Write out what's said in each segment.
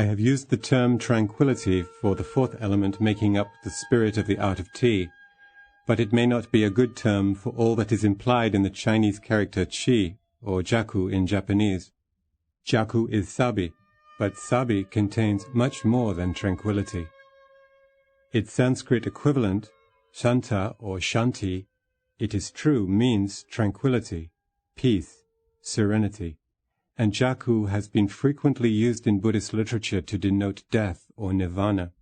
I have used the term tranquility for the fourth element making up the spirit of the art of tea, but it may not be a good term for all that is implied in the Chinese character chi, or jaku in Japanese. Jaku is sabi, but sabi contains much more than tranquility. Its Sanskrit equivalent, shanta or shanti, it is true, means tranquility, peace, serenity, and jaku has been frequently used in Buddhist literature to denote death or nirvana.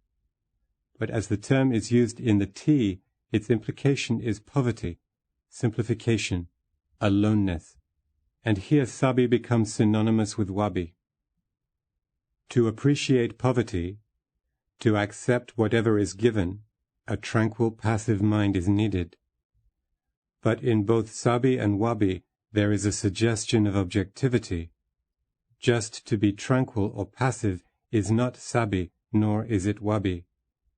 But as the term is used in the tea, its implication is poverty, simplification, aloneness, and here sabi becomes synonymous with wabi. To appreciate poverty, to accept whatever is given, a tranquil passive mind is needed. But in both sabi and wabi, there is a suggestion of objectivity. Just to be tranquil or passive is not sabi, nor is it wabi.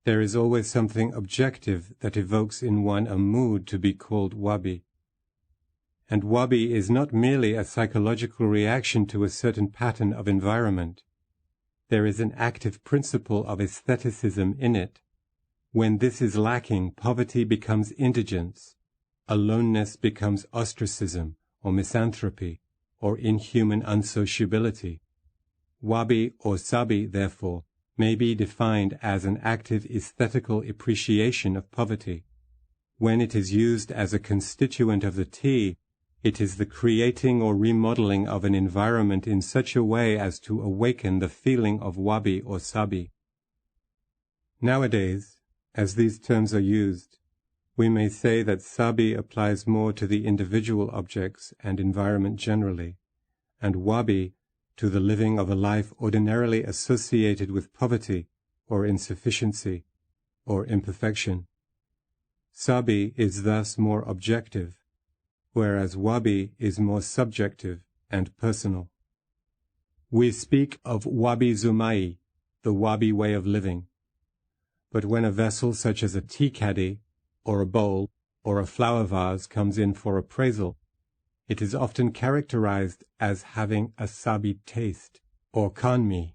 There is always something objective that evokes in one a mood to be called wabi. And wabi is not merely a psychological reaction to a certain pattern of environment. There is an active principle of aestheticism in it. When this is lacking, poverty becomes indigence. Aloneness becomes ostracism or misanthropy or inhuman unsociability. Wabi or sabi, therefore, may be defined as an active aesthetical appreciation of poverty. When it is used as a constituent of the tea, it is the creating or remodeling of an environment in such a way as to awaken the feeling of wabi or sabi. Nowadays, as these terms are used, we may say that sabi applies more to the individual objects and environment generally, and wabi to the living of a life ordinarily associated with poverty or insufficiency or imperfection. Sabi is thus more objective, whereas wabi is more subjective and personal. We speak of wabi zumai, the wabi way of living. But when a vessel such as a tea caddy, or a bowl, or a flower vase comes in for appraisal, it is often characterized as having a sabi taste, or kan-mi.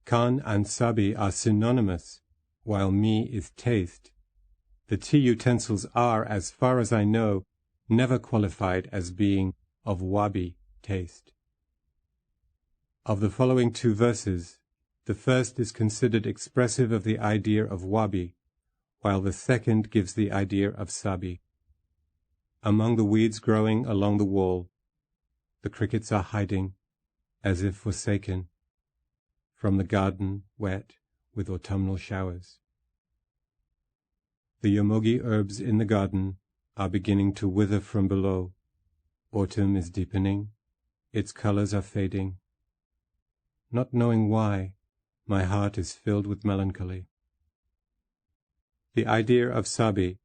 Kan and sabi are synonymous, while mi is taste. The tea utensils are, as far as I know, never qualified as being of wabi taste. Of the following two verses, the first is considered expressive of the idea of wabi, while the second gives the idea of sabi. Among the weeds growing along the wall, the crickets are hiding, as if forsaken, from the garden wet with autumnal showers. The yomogi herbs in the garden are beginning to wither from below. Autumn is deepening, its colors are fading. Not knowing why, my heart is filled with melancholy. The idea of sabi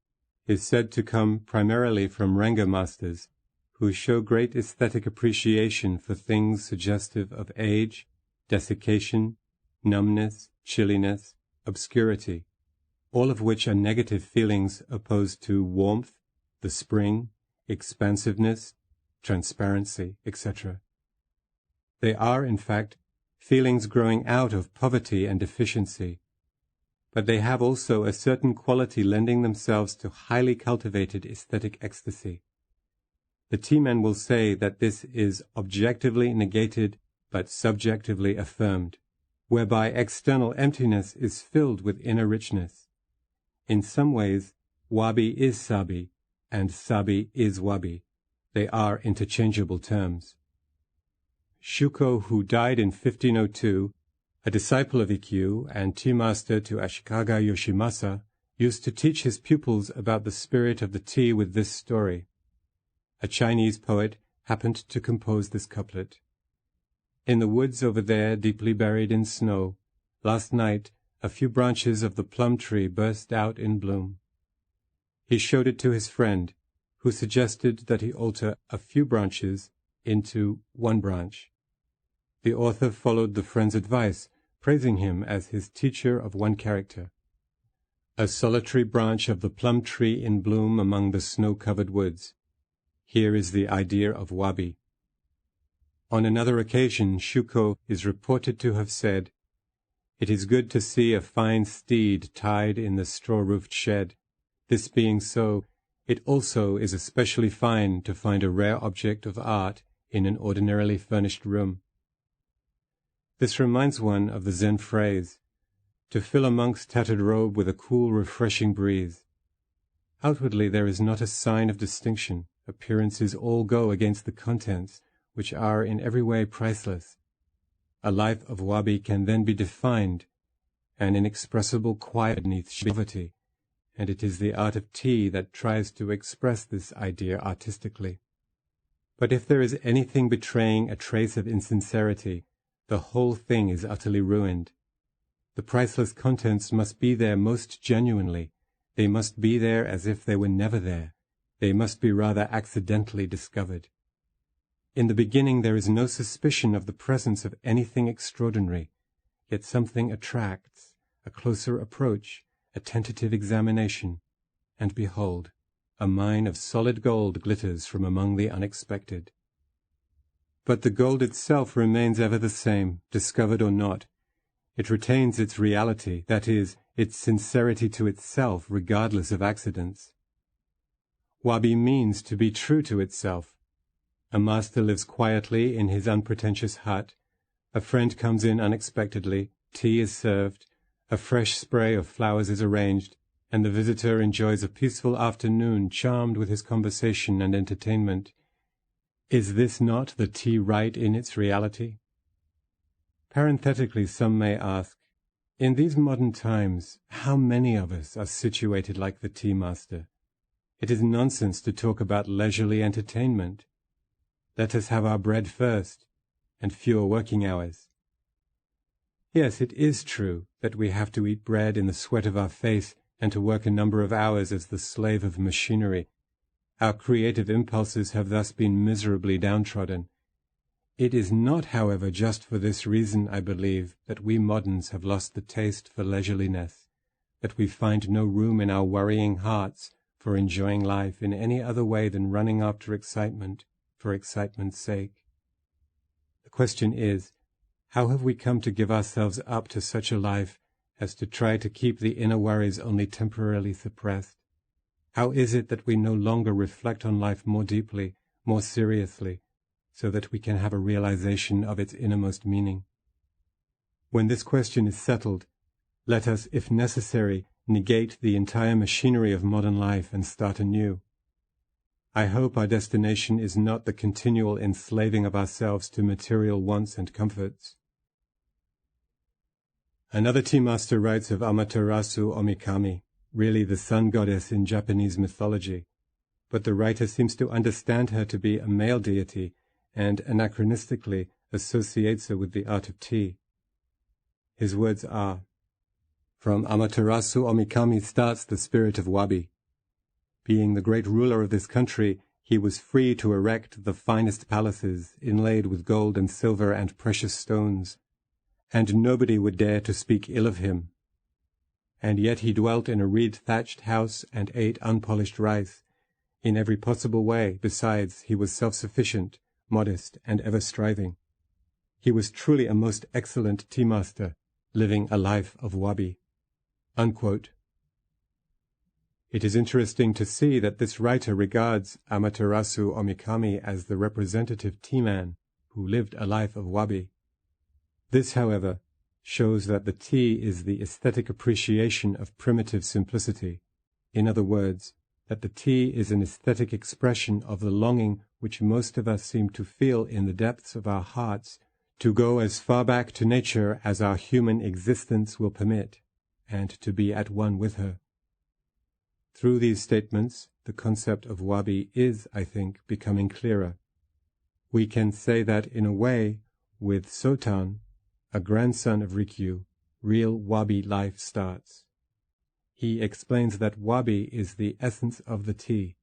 is said to come primarily from Renga masters, who show great aesthetic appreciation for things suggestive of age, desiccation, numbness, chilliness, obscurity, all of which are negative feelings opposed to warmth, the spring, expansiveness, transparency, etc. They are, in fact, feelings growing out of poverty and deficiency, but they have also a certain quality lending themselves to highly cultivated aesthetic ecstasy. The tea-men will say that this is objectively negated but subjectively affirmed, whereby external emptiness is filled with inner richness. In some ways, wabi is sabi, and sabi is wabi. They are interchangeable terms. Shuko, who died in 1502, a disciple of Ikkyu and tea master to Ashikaga Yoshimasa, used to teach his pupils about the spirit of the tea with this story. A Chinese poet happened to compose this couplet. In the woods over there, deeply buried in snow, last night a few branches of the plum tree burst out in bloom. He showed it to his friend, who suggested that he alter a few branches into one branch. The author followed the friend's advice, praising him as his teacher of one character. A solitary branch of the plum tree in bloom among the snow-covered woods. Here is the idea of wabi. On another occasion, Shuko is reported to have said, It is good to see a fine steed tied in the straw-roofed shed. This being so, it also is especially fine to find a rare object of art in an ordinarily furnished room. This reminds one of the Zen phrase, to fill a monk's tattered robe with a cool, refreshing breeze. Outwardly there is not a sign of distinction. Appearances all go against the contents, which are in every way priceless. A life of wabi can then be defined, an inexpressible quiet beneath poverty, and it is the art of tea that tries to express this idea artistically. But if there is anything betraying a trace of insincerity, the whole thing is utterly ruined. The priceless contents must be there most genuinely. They must be there as if they were never there. They must be rather accidentally discovered. In the beginning there is no suspicion of the presence of anything extraordinary, yet something attracts, a closer approach, a tentative examination, and behold, a mine of solid gold glitters from among the unexpected. But the gold itself remains ever the same, discovered or not. It retains its reality, that is, its sincerity to itself, regardless of accidents. Wabi means to be true to itself. A master lives quietly in his unpretentious hut. A friend comes in unexpectedly, tea is served, a fresh spray of flowers is arranged, and the visitor enjoys a peaceful afternoon charmed with his conversation and entertainment. Is this not the tea rite in its reality? Parenthetically, some may ask, in these modern times, how many of us are situated like the tea master? It is nonsense to talk about leisurely entertainment. Let us have our bread first, and fewer working hours. Yes, it is true that we have to eat bread in the sweat of our face and to work a number of hours as the slave of machinery. Our creative impulses have thus been miserably downtrodden. It is not, however, just for this reason, I believe, that we moderns have lost the taste for leisureliness, that we find no room in our worrying hearts for enjoying life in any other way than running after excitement for excitement's sake. The question is, how have we come to give ourselves up to such a life as to try to keep the inner worries only temporarily suppressed? How is it that we no longer reflect on life more deeply, more seriously, so that we can have a realization of its innermost meaning? When this question is settled, let us, if necessary, negate the entire machinery of modern life and start anew. I hope our destination is not the continual enslaving of ourselves to material wants and comforts. Another tea master writes of Amaterasu Omikami, really the sun goddess in Japanese mythology, but the writer seems to understand her to be a male deity and anachronistically associates her with the art of tea. His words are, "From Amaterasu Omikami starts the spirit of wabi. Being the great ruler of this country, he was free to erect the finest palaces inlaid with gold and silver and precious stones, and nobody would dare to speak ill of him. And yet he dwelt in a reed-thatched house and ate unpolished rice. In every possible way, besides, he was self-sufficient, modest, and ever striving. He was truly a most excellent tea-master, living a life of wabi." Unquote. It is interesting to see that this writer regards Amaterasu Omikami as the representative tea-man who lived a life of wabi. This, however, shows that the tea is the aesthetic appreciation of primitive simplicity. In other words, that the tea is an aesthetic expression of the longing which most of us seem to feel in the depths of our hearts to go as far back to nature as our human existence will permit, and to be at one with her. Through these statements, the concept of wabi is, I think, becoming clearer. We can say that, in a way, with Sotan, a grandson of Rikyu, real wabi life starts. He explains that wabi is the essence of the tea,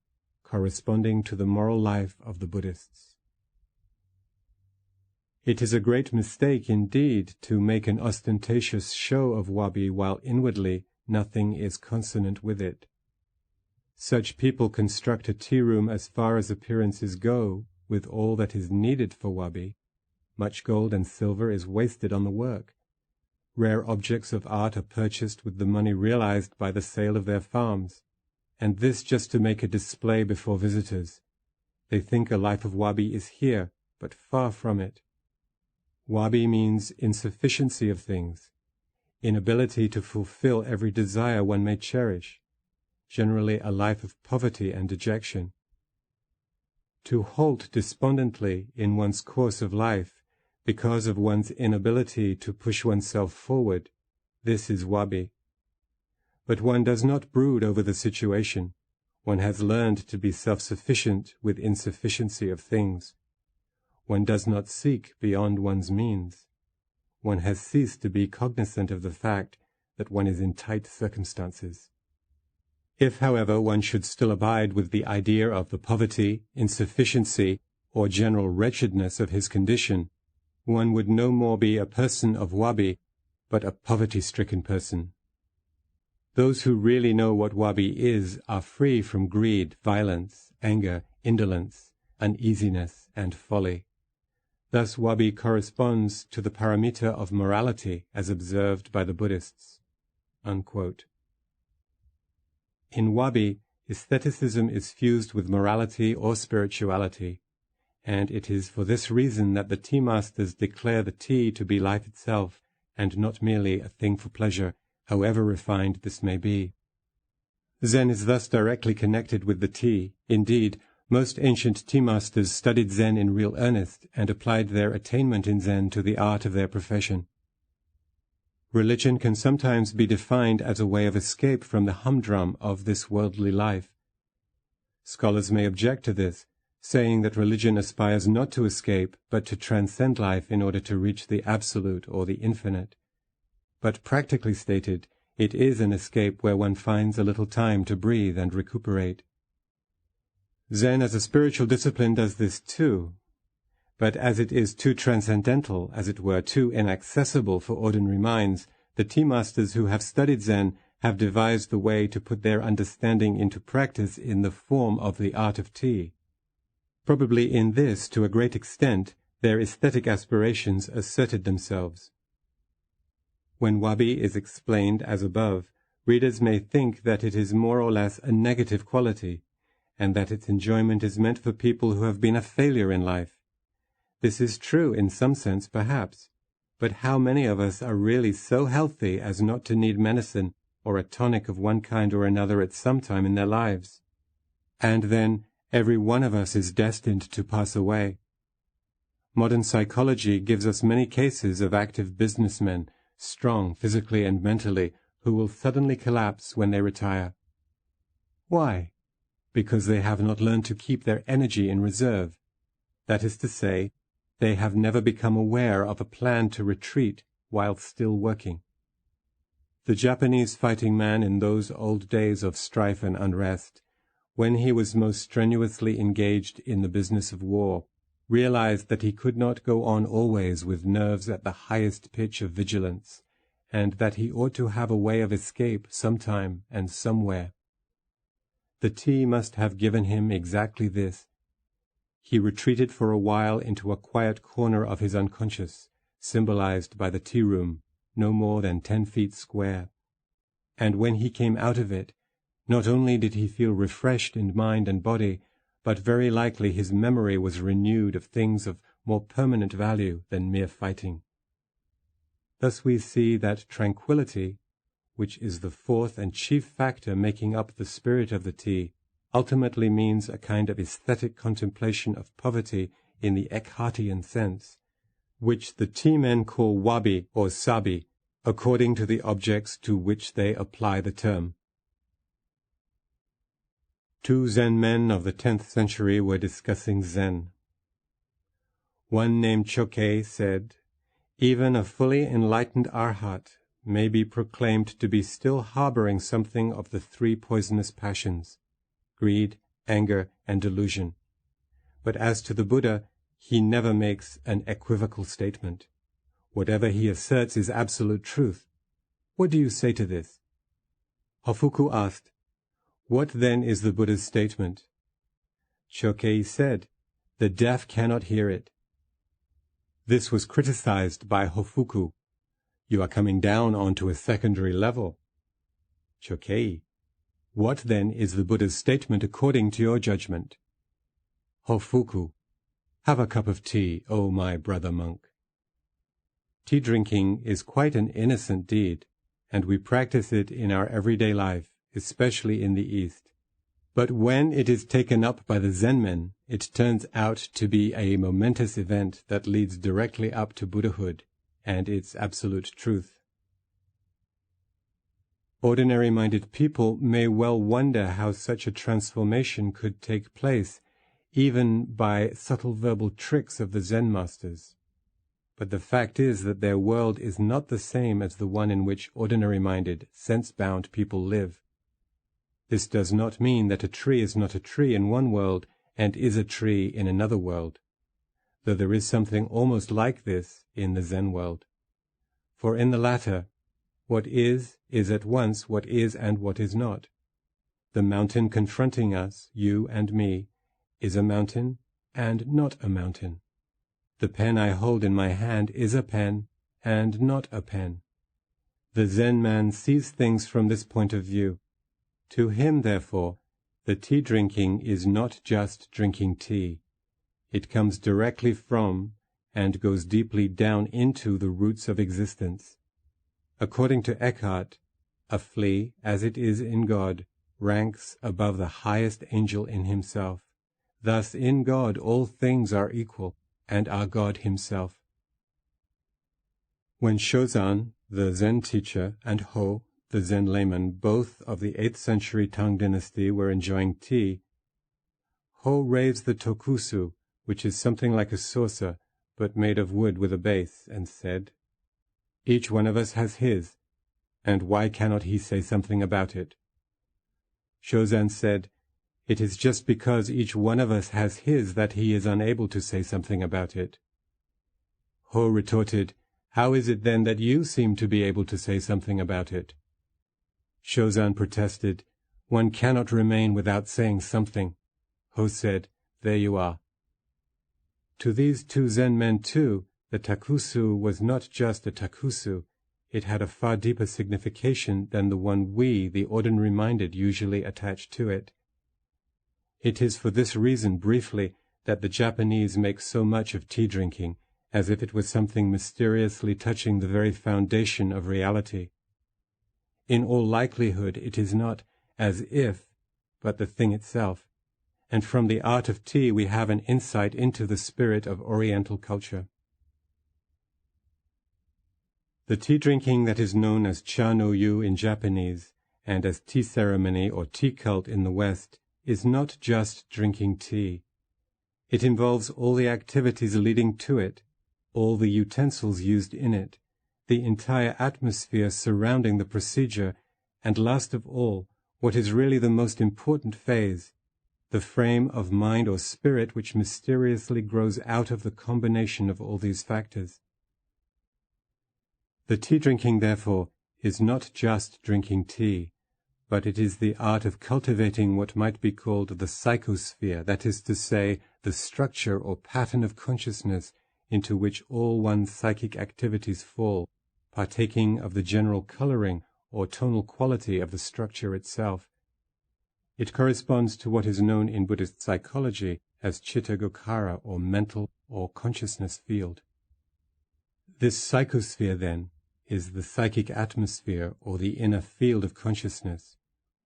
corresponding to the moral life of the Buddhists. It is a great mistake indeed to make an ostentatious show of wabi while inwardly nothing is consonant with it. Such people construct a tea room as far as appearances go, with all that is needed for wabi. Much gold and silver is wasted on the work. Rare objects of art are purchased with the money realized by the sale of their farms, and this just to make a display before visitors. They think a life of wabi is here, but far from it. Wabi means insufficiency of things, inability to fulfill every desire one may cherish, generally a life of poverty and dejection. To halt despondently in one's course of life because of one's inability to push oneself forward, this is wabi. But one does not brood over the situation. One has learned to be self-sufficient with insufficiency of things. One does not seek beyond one's means. One has ceased to be cognizant of the fact that one is in tight circumstances. If, however, one should still abide with the idea of the poverty, insufficiency, or general wretchedness of his condition, one would no more be a person of wabi, but a poverty-stricken person. Those who really know what wabi is are free from greed, violence, anger, indolence, uneasiness, and folly. Thus wabi corresponds to the parameter of morality as observed by the Buddhists." Unquote. In wabi, aestheticism is fused with morality or spirituality, and it is for this reason that the tea masters declare the tea to be life itself, and not merely a thing for pleasure, however refined this may be. Zen is thus directly connected with the tea. Indeed, most ancient tea masters studied Zen in real earnest and applied their attainment in Zen to the art of their profession. Religion can sometimes be defined as a way of escape from the humdrum of this worldly life. Scholars may object to this, saying that religion aspires not to escape, but to transcend life in order to reach the absolute or the infinite. But practically stated, it is an escape where one finds a little time to breathe and recuperate. Zen as a spiritual discipline does this too, but as it is too transcendental, as it were, too inaccessible for ordinary minds, the tea masters who have studied Zen have devised the way to put their understanding into practice in the form of the art of tea. Probably in this, to a great extent, their aesthetic aspirations asserted themselves. When wabi is explained as above, readers may think that it is more or less a negative quality, and that its enjoyment is meant for people who have been a failure in life. This is true in some sense, perhaps, but how many of us are really so healthy as not to need medicine or a tonic of one kind or another at some time in their lives? And then, every one of us is destined to pass away. Modern psychology gives us many cases of active businessmen, strong physically and mentally, who will suddenly collapse when they retire. Why? Because they have not learned to keep their energy in reserve. That is to say, they have never become aware of a plan to retreat while still working. The Japanese fighting man in those old days of strife and unrest, when he was most strenuously engaged in the business of war, realized that he could not go on always with nerves at the highest pitch of vigilance, and that he ought to have a way of escape sometime and somewhere. The tea must have given him exactly this. He retreated for a while into a quiet corner of his unconscious, symbolized by the tea room, no more than 10 feet square. And when he came out of it, not only did he feel refreshed in mind and body, but very likely his memory was renewed of things of more permanent value than mere fighting. Thus we see that tranquility, which is the fourth and chief factor making up the spirit of the tea, ultimately means a kind of aesthetic contemplation of poverty in the Eckhartian sense, which the tea men call wabi or sabi, according to the objects to which they apply the term. Two Zen men of the 10th century were discussing Zen. One named Chokei said, "Even a fully enlightened arhat may be proclaimed to be still harboring something of the 3 poisonous passions, greed, anger, and delusion. But as to the Buddha, he never makes an equivocal statement. Whatever he asserts is absolute truth. What do you say to this?" Hofuku asked, "What then is the Buddha's statement?" Chokei said, "The deaf cannot hear it." This was criticized by Hofuku. You are coming down onto a secondary level. Chokei. What then is the Buddha's statement according to your judgment? Hofuku. Have a cup of tea, O my brother monk. Tea drinking is quite an innocent deed, and we practice it in our everyday life, especially in the East. But when it is taken up by the Zen men, it turns out to be a momentous event that leads directly up to Buddhahood and its absolute truth. Ordinary-minded people may well wonder how such a transformation could take place, even by subtle verbal tricks of the Zen masters. But the fact is that their world is not the same as the one in which ordinary-minded, sense-bound people live. This does not mean that a tree is not a tree in one world and is a tree in another world, though there is something almost like this in the Zen world. For in the latter, what is at once what is and what is not. The mountain confronting us, you and me, is a mountain and not a mountain. The pen I hold in my hand is a pen and not a pen. The Zen man sees things from this point of view. To him, therefore, the tea drinking is not just drinking tea. It comes directly from and goes deeply down into the roots of existence. According to Eckhart, a flea, as it is in God, ranks above the highest angel in himself. Thus in God all things are equal, and are God himself. When Shozan, the Zen teacher, and Ho, the Zen layman, both of the 8th century Tang dynasty, were enjoying tea, Ho raised the tokusu, which is something like a saucer, but made of wood with a base, and said, "Each one of us has his, and why cannot he say something about it?" Shozan said, "It is just because each one of us has his that he is unable to say something about it." Ho retorted, "How is it then that you seem to be able to say something about it?" Shozan protested, "One cannot remain without saying something." Ho said, "There you are." To these two Zen men, too, the takusu was not just a takusu. It had a far deeper signification than the one we, the ordinary-minded, usually attach to it. It is for this reason, briefly, that the Japanese make so much of tea drinking, as if it was something mysteriously touching the very foundation of reality. In all likelihood, it is not as if, but the thing itself, and from the art of tea we have an insight into the spirit of Oriental culture. The tea drinking that is known as cha no yu in Japanese, and as tea ceremony or tea cult in the West, is not just drinking tea. It involves all the activities leading to it, all the utensils used in it, the entire atmosphere surrounding the procedure, and last of all, what is really the most important phase, the frame of mind or spirit which mysteriously grows out of the combination of all these factors. The tea drinking, therefore, is not just drinking tea, but it is the art of cultivating what might be called the psychosphere, that is to say, the structure or pattern of consciousness into which all one's psychic activities fall, partaking of the general coloring or tonal quality of the structure itself. It corresponds to what is known in Buddhist psychology as Chitta Gokhara, or mental or consciousness field. This psychosphere, then, is the psychic atmosphere or the inner field of consciousness.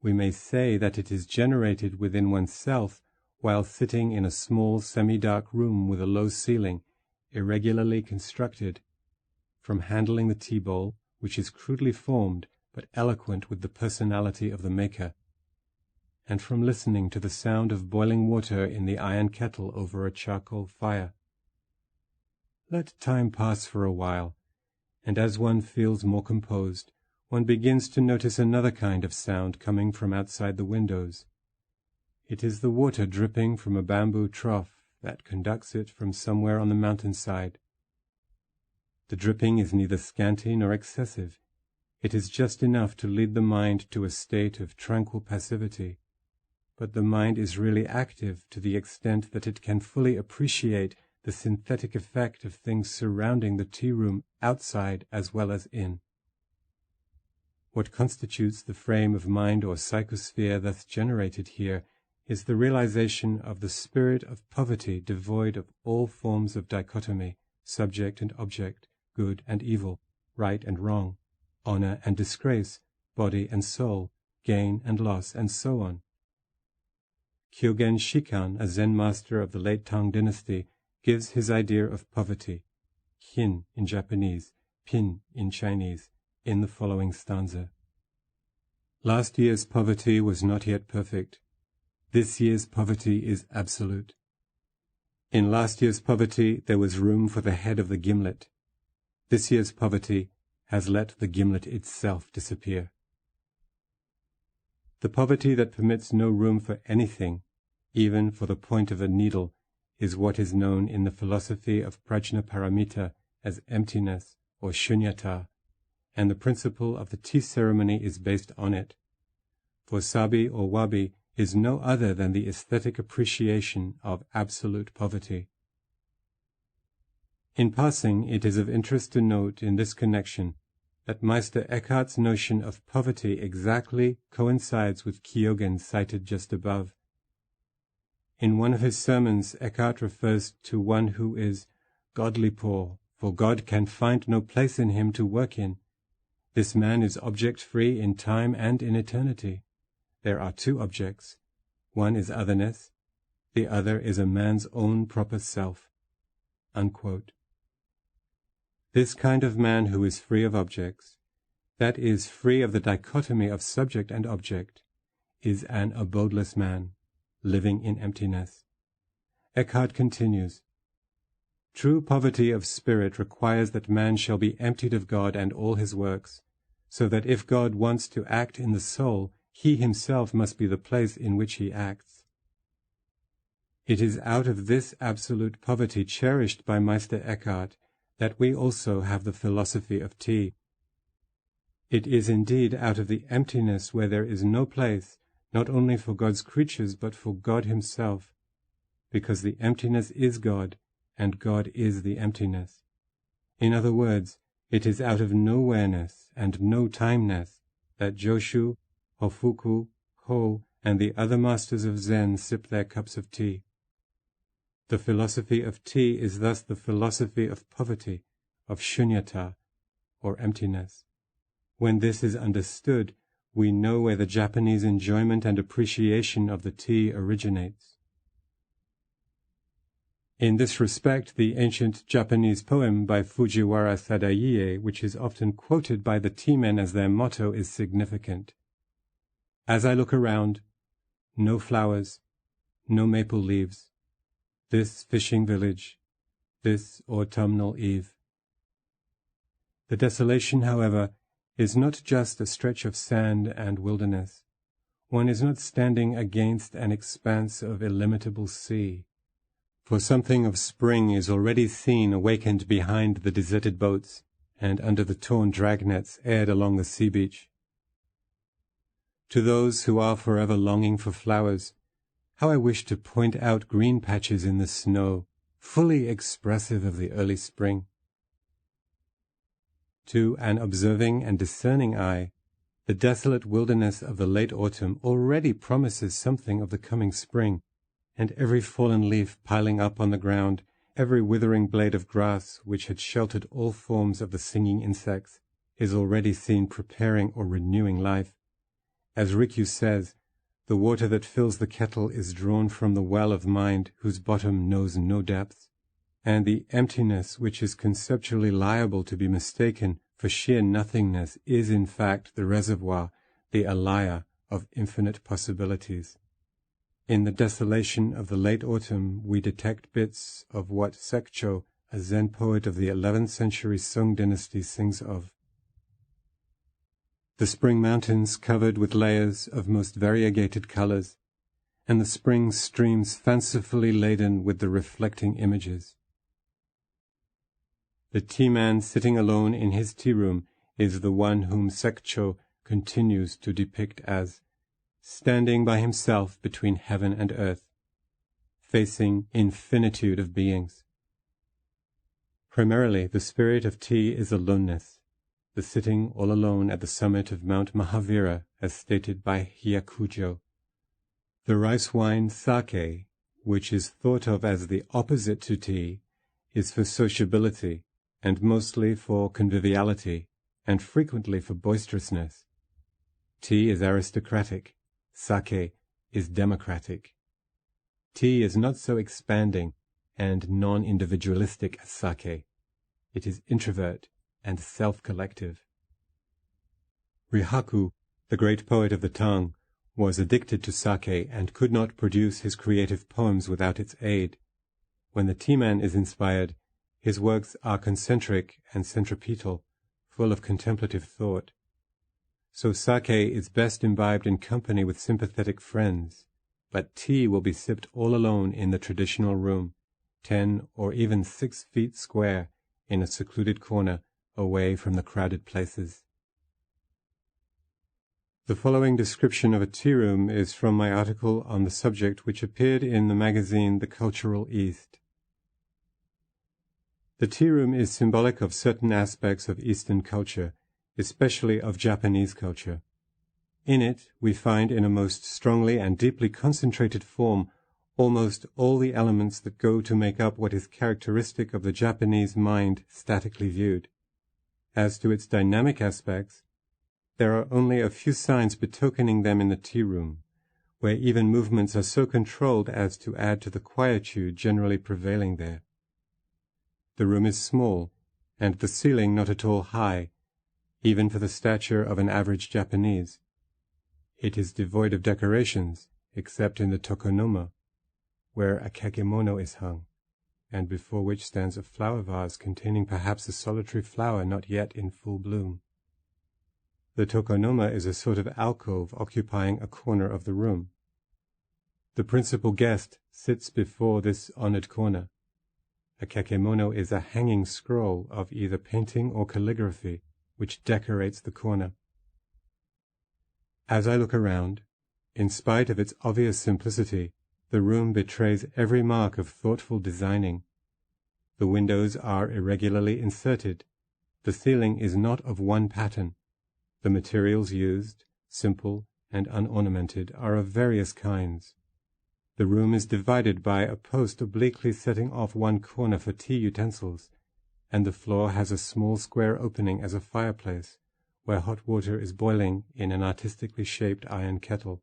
We may say that it is generated within oneself while sitting in a small semi-dark room with a low ceiling, irregularly constructed, from handling the tea bowl, which is crudely formed but eloquent with the personality of the maker, and from listening to the sound of boiling water in the iron kettle over a charcoal fire. Let time pass for a while, and as one feels more composed, one begins to notice another kind of sound coming from outside the windows. It is the water dripping from a bamboo trough that conducts it from somewhere on the mountainside. The dripping is neither scanty nor excessive. It is just enough to lead the mind to a state of tranquil passivity, but the mind is really active to the extent that it can fully appreciate the synthetic effect of things surrounding the tea room outside as well as in. What constitutes the frame of mind or psychosphere thus generated here is the realization of the spirit of poverty devoid of all forms of dichotomy, subject and object, good and evil, right and wrong, honor and disgrace, body and soul, gain and loss, and so on. Kyogen Shikan, a Zen master of the late Tang dynasty, gives his idea of poverty, hin in Japanese, pin in Chinese, in the following stanza. Last year's poverty was not yet perfect. This year's poverty is absolute. In last year's poverty there was room for the head of the gimlet. This year's poverty has let the gimlet itself disappear. The poverty that permits no room for anything, even for the point of a needle, is what is known in the philosophy of Prajnaparamita as emptiness or shunyata, and the principle of the tea ceremony is based on it. For sabi or wabi is no other than the aesthetic appreciation of absolute poverty. In passing, it is of interest to note in this connection that Meister Eckhart's notion of poverty exactly coincides with Kyogen cited just above. In one of his sermons, Eckhart refers to one who is godly poor, for God can find no place in him to work in. This man is object-free in time and in eternity. There are two objects. One is otherness, the other is a man's own proper self. Unquote. This kind of man who is free of objects, that is, free of the dichotomy of subject and object, is an abodeless man, living in emptiness. Eckhart continues, True poverty of spirit requires that man shall be emptied of God and all his works, so that if God wants to act in the soul, he himself must be the place in which he acts. It is out of this absolute poverty cherished by Meister Eckhart that we also have the philosophy of tea. It is indeed out of the emptiness where there is no place, not only for God's creatures, but for God himself, because the emptiness is God, and God is the emptiness. In other words, it is out of nowhereness and no timeness that Joshu, Hofuku, Ho, and the other masters of Zen sip their cups of tea. The philosophy of tea is thus the philosophy of poverty, of shunyata, or emptiness. When this is understood, we know where the Japanese enjoyment and appreciation of the tea originates. In this respect, the ancient Japanese poem by Fujiwara Sadaie, which is often quoted by the tea-men as their motto, is significant. As I look around, no flowers, no maple leaves, this fishing village, this autumnal eve. The desolation, however, is not just a stretch of sand and wilderness. One is not standing against an expanse of illimitable sea, for something of spring is already seen awakened behind the deserted boats and under the torn dragnets aired along the sea beach. To those who are forever longing for flowers, how I wish to point out green patches in the snow, fully expressive of the early spring. To an observing and discerning eye, the desolate wilderness of the late autumn already promises something of the coming spring, and every fallen leaf piling up on the ground, every withering blade of grass which had sheltered all forms of the singing insects, is already seen preparing or renewing life. As Rikyu says, the water that fills the kettle is drawn from the well of mind whose bottom knows no depth, and the emptiness which is conceptually liable to be mistaken for sheer nothingness is in fact the reservoir, the alaya of infinite possibilities. In the desolation of the late autumn we detect bits of what Sekcho, a Zen poet of the 11th century Song dynasty, sings of. The spring mountains covered with layers of most variegated colors, and the spring streams fancifully laden with the reflecting images. The tea-man sitting alone in his tea-room is the one whom Sekcho continues to depict as standing by himself between heaven and earth, facing infinitude of beings, Primarily, the spirit of tea is aloneness, the sitting all alone at the summit of Mount Mahavira, as stated by Hyakujo. The rice wine sake, which is thought of as the opposite to tea, is for sociability, and mostly for conviviality, and frequently for boisterousness. Tea is aristocratic, sake is democratic. Tea is not so expanding and non-individualistic as sake. It is introvert and self-collective. Rihaku, the great poet of the Tang, was addicted to sake and could not produce his creative poems without its aid. When the tea man is inspired, his works are concentric and centripetal, full of contemplative thought. So sake is best imbibed in company with sympathetic friends, but tea will be sipped all alone in the traditional room, 10 or even 6 feet square, in a secluded corner, away from the crowded places. The following description of a tea room is from my article on the subject, which appeared in the magazine The Cultural East. The tea room is symbolic of certain aspects of Eastern culture, especially of Japanese culture. In it, we find in a most strongly and deeply concentrated form almost all the elements that go to make up what is characteristic of the Japanese mind statically viewed. As to its dynamic aspects, there are only a few signs betokening them in the tea room, where even movements are so controlled as to add to the quietude generally prevailing there. The room is small, and the ceiling not at all high, even for the stature of an average Japanese. It is devoid of decorations, except in the tokonoma, where a kakemono is hung, and before which stands a flower vase containing perhaps a solitary flower not yet in full bloom. The tokonoma is a sort of alcove occupying a corner of the room. The principal guest sits before this honored corner. A kakemono is a hanging scroll of either painting or calligraphy, which decorates the corner. As I look around, in spite of its obvious simplicity, the room betrays every mark of thoughtful designing. The windows are irregularly inserted. The ceiling is not of one pattern. The materials used, simple and unornamented, are of various kinds. The room is divided by a post obliquely setting off one corner for tea utensils, and the floor has a small square opening as a fireplace, where hot water is boiling in an artistically shaped iron kettle.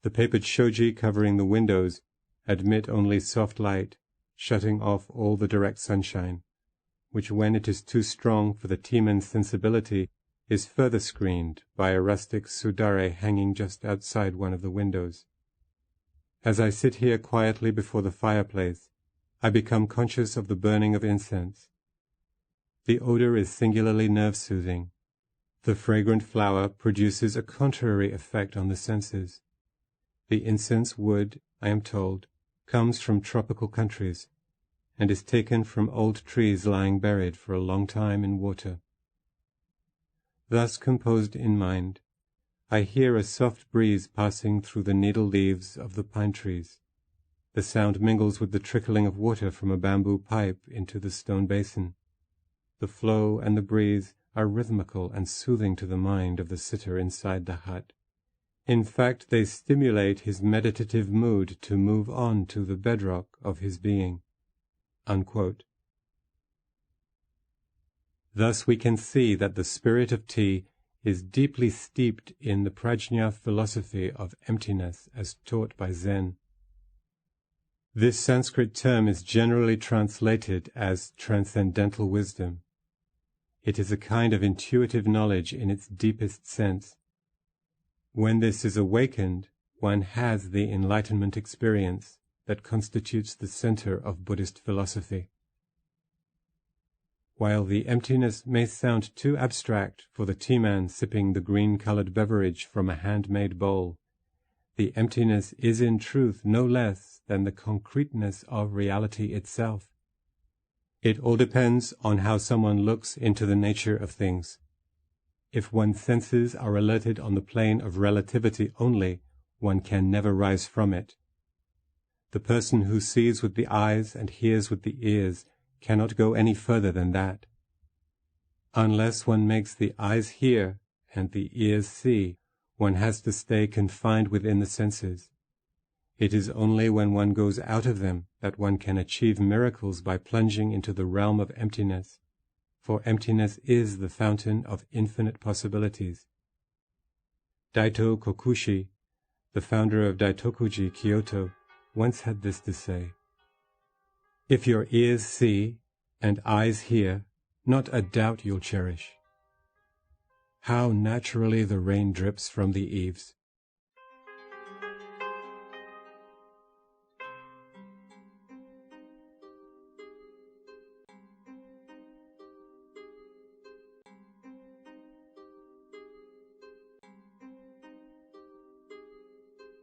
The papered shoji covering the windows admit only soft light, shutting off all the direct sunshine, which when it is too strong for the teaman's sensibility is further screened by a rustic sudare hanging just outside one of the windows. As I sit here quietly before the fireplace, I become conscious of the burning of incense. The odor is singularly nerve-soothing. The fragrant flower produces a contrary effect on the senses. The incense wood, I am told, comes from tropical countries, and is taken from old trees lying buried for a long time in water. Thus composed in mind, I hear a soft breeze passing through the needle leaves of the pine trees. The sound mingles with the trickling of water from a bamboo pipe into the stone basin. The flow and the breeze are rhythmical and soothing to the mind of the sitter inside the hut. In fact, they stimulate his meditative mood to move on to the bedrock of his being." Unquote. Thus we can see that the spirit of tea is deeply steeped in the prajna philosophy of emptiness as taught by Zen. This Sanskrit term is generally translated as transcendental wisdom. It is a kind of intuitive knowledge in its deepest sense. When this is awakened, one has the enlightenment experience that constitutes the center of Buddhist philosophy. While the emptiness may sound too abstract for the tea-man sipping the green-colored beverage from a handmade bowl, the emptiness is in truth no less than the concreteness of reality itself. It all depends on how someone looks into the nature of things. If one's senses are alerted on the plane of relativity only, one can never rise from it. The person who sees with the eyes and hears with the ears cannot go any further than that. Unless one makes the eyes hear and the ears see, one has to stay confined within the senses. It is only when one goes out of them that one can achieve miracles by plunging into the realm of emptiness, for emptiness is the fountain of infinite possibilities. Daito Kokushi, the founder of Daitokuji, Kyoto, once had this to say: "If your ears see and eyes hear, not a doubt you'll cherish." How naturally the rain drips from the eaves.